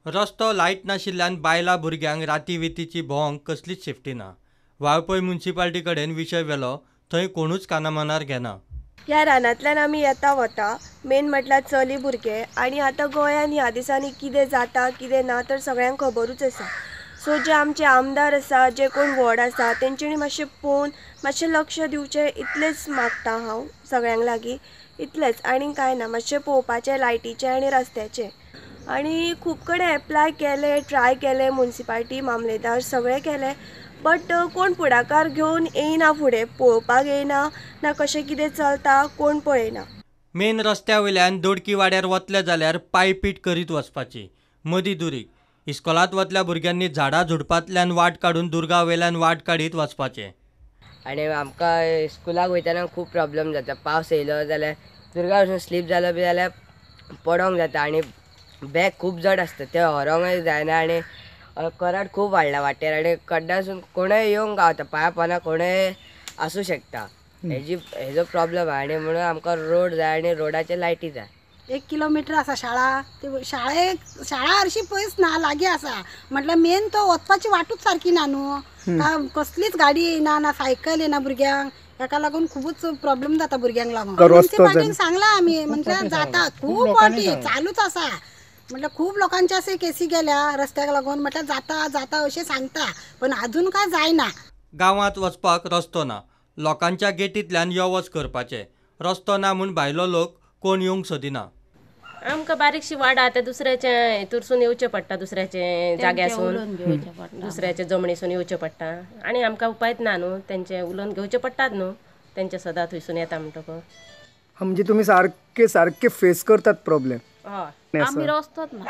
रस्तो लायट नाशिल्ल्यान बायलां भुरग्यांक राती वितीची भोवंक कसलीच सेफ्टी ना। वाळपय म्युनिसिपालिटी कडेन विशय व्हेलो, थंय कोणूच कानामनार घेना। ह्या रानांतल्यान आमी येता वता, मेन म्हटल्यार चली भुरगे, आनी आतां गोंयान ह्या दिसांनी कितें जाता कितें ना तर सगळ्यांक खबरूच आसा। सो जे आमचे आमदार आसा, जे कोण वॉर्ड आसा, तेंच्यांनी मातशें पळोवन मातशें लक्ष दिवचें इतलेंच मागता हांव सगळ्यांक लागीं। इतलेंच आनी कांय ना, मातशें पळोवपाचें लायटीचें आनी रस्त्याचें। आनी खूब कडेन एप्लाय केलें, ट्राय केलें, म्युनिसिपालिटी मामलेदार सगळें केलें, बट कोण फुडाकार घेवन येयना, फुडें पळोवपाक येयना, ना कशें कितें चलता कोण पळयना। मेन रस्त्या वयल्यान दोडकी वाड्यार वतले जाल्यार पायपीट करीत वचपाची। मदीं दुरीग इस्कॉलांत वतल्या भुरग्यांनी झाडां झुडपांतल्यान वाट काडून दुर्गा वयल्यान वाट काडीत वचपाचें। आनी आमकां स्कुलाक वयताना खूब प्रॉब्लम जाता। पावस येयलो जाल्यार दुर्गा वचून स्लीप जालो बी जाल्यार पडोंक जाता, आनी बॅग खूब जड आसता, ते व्हरोंकय जायना, आनी कराड खूब वाडला वाटेर, आनी खड्ड्यासून कोणय येवंक गावता, पांयां पोंदा कोणय आसूं शकता। हेजो प्रॉब्लम आहा, आनी म्हणून आमकां रोड जाय आनी रोडाचे लायटी जाय। 1 किलोमीटर आसा शाळा, ती शाळा हरशी पयस ना, लागीं आसा, म्हटल्यार मेन तो वचपाची वाटूच सारकी ना न्हू। कसलीच गाडी येयना, ना सायकल येना भुरग्यांक, हेका लागून खूबच प्रॉब्लेम जाता भुरग्यांक लागून। म्युनिसिपालिटीन सांगला आमी, म्हटल्यार जाता खूब फावटी चालूच आसा, म्हटल्यार खूब लोकांचे असे केसी गेल्या रस्त्याक लागून, म्हटल्यार जाता जाता अशें सांगता, पण अजून काय जायना। गांवांत वचपाक रस्तो ना, लोकांच्या गेटींतल्यान यो वच करपाचें। रस्तो ना म्हूण भायलो लोक कोण येवंक सोदिना। आमकां बारीकशी वाडा ते दुसऱ्याच्या हितूरसून येवचें पडटा, दुसऱ्याचे जाग्यासून, दुसऱ्याच्या जमनीसून येवचें पडटा, आनी आमकां उपायच ना न्हू, तेंचे उलोवन घेवचें पडटात न्हू, तेंचे सदां थंयसून येता म्हणटकच। म्हणजे तुमी सारके सारके फेस करतात प्रॉब्लेम? हय, आमी रस्तोच ना,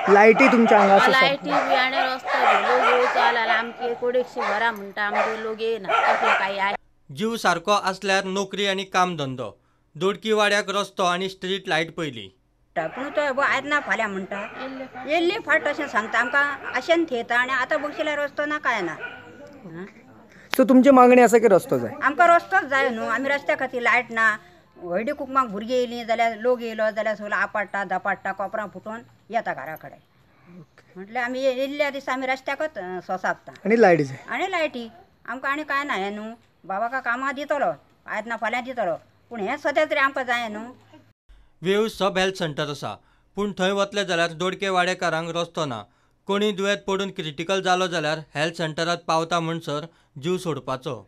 लायटी तुमच्या हांगा आसा? लायटी बी आनी रस्तो लोक येवचो जाल्यार आमची कोडेकशी घरां म्हणटा, आमचे लोक येयना, कसलो काय आय। जीव सारको आसल्यार नोकरी आनी काम धंदो, दोडकी वाड्याक रस्तो आनी स्ट्रीट लायट पयली। पूण तो आयज ना फाल्यां म्हणटा, येयल्ले फावट अशें सांगता, आमकां आशेन थेयता, आनी आतां बघशिल्यार रस्तो ना काय ना। सो तुमची मागणी आसा की रस्तो जाय? आमकां रस्तोच जाय न्हू, आमी रस्त्या खातीर लायट ना, हळडी कुकमाक भुरगीं येयलीं जाल्यार लोक येयलो जाल्यार सगळो आपडटा धपाडटा, कोपरां फुटोवन येता घरा कडेन, म्हटल्यार आमी येयल्ल्या दिसा आमी रस्त्याकच सोंसाकता। आनी लायट जाय? आनी लायटी आमकां आनी कांय ना हें न्हू, बाबा कामां दितलो, आयज ना फाल्यां दितलो, पूण हें सद्या तरी आमकां जाय न्हू। वेव सब हेल्थ सेंटर आसा, पूण थंय वतले जाल्यार दोडके वाडेकारांक रस्तो ना। कोणी दुयेंत पडून क्रिटिकल जालो जाल्यार हेल्थ सेंटरांत पावता म्हणसर जीव सोडपाचो।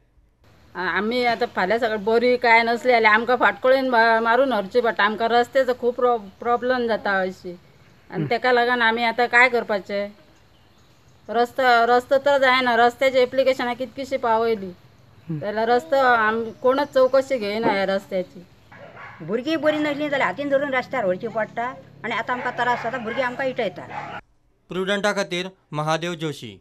आमी आतां फाल्यां सकाळीं बरी काय नसली जाल्यार आमकां फाटकळेन मारून व्हरची पडटा, आमकां रस्त्याचो खूब प्रॉब्लम जाता हरशी, आनी तेका लागून आमी आतां काय करपाचें? रस्तो तर जायना, रस्त्याची एप्लिकेशनां कितकीशी पावयली जाल्यार रस्तो कोणच चवकशी घेयना ह्या रस्त्याची। भुरगीं बरीं नासलीं जाल्यार हातीन धरून रस्त्यार व्हरची पडटा, आनी आतां आमकां त्रास जाता, भुरगीं आमकां इटयता। प्रुडंटा खातीर महादेव जोशी।